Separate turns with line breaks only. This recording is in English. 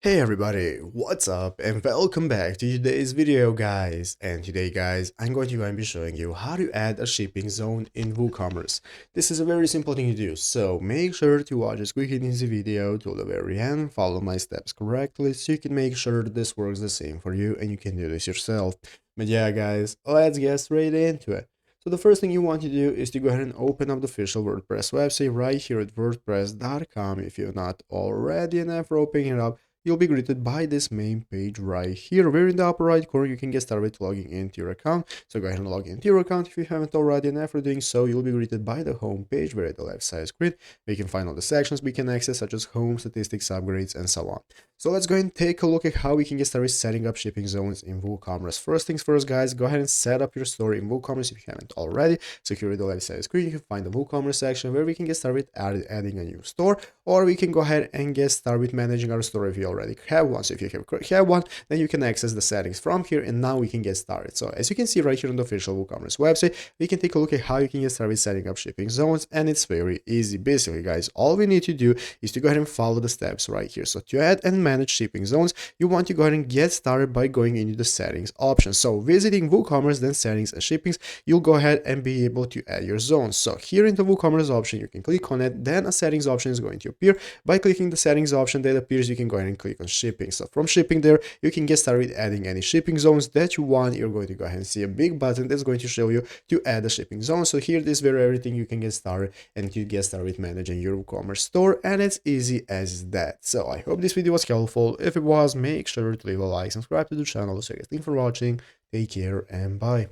Hey everybody, what's up and welcome back to today's video guys. And today guys, I'm going to be showing you how to add a shipping zone in WooCommerce. This is a very simple thing to do, so make sure to watch this quick and easy video till the very end, follow my steps correctly so you can make sure that this works the same for you and you can do this yourself. But yeah guys, let's get straight into it. So the first thing you want to do is to go ahead and open up the official WordPress website right here at wordpress.com if you're not already, and after opening it up, you'll be greeted by this main page right here, where in the upper right corner you can get started logging into your account. So go ahead and log into your account if you haven't already, and after doing so you'll be greeted by the home page, where at the left side screen we can find all the sections we can access, such as home, statistics, upgrades, and so on. So let's go ahead and take a look at how we can get started setting up shipping zones in WooCommerce. First things first guys, go ahead and set up your store in WooCommerce if you haven't already. So here at the left side screen you can find the WooCommerce section, where we can get started adding a new store, or we can go ahead and get started with managing our store if you already have one. So if you have one, then you can access the settings from here, and now we can get started. So as you can see right here on the official WooCommerce website, we can take a look at how you can get started setting up shipping zones, and it's very easy. Basically guys, all we need to do is to go ahead and follow the steps right here. So to add and manage shipping zones, you want to go ahead and get started by going into the settings option. So visiting WooCommerce, then settings and shippings, you'll go ahead and be able to add your zones. So here in the WooCommerce option, you can click on it, then a settings option is going to appear. By clicking the settings option that appears, you can go ahead and click on shipping. So from shipping there, you can get started adding any shipping zones that you want. You're going to go ahead and see a big button that's going to show you to add a shipping zone. So here, this is where everything you can get started, and you get started managing your WooCommerce store, and it's easy as that. So I hope this video was helpful. If it was, make sure to leave a like, subscribe to the channel. So thanks for watching, take care, and bye.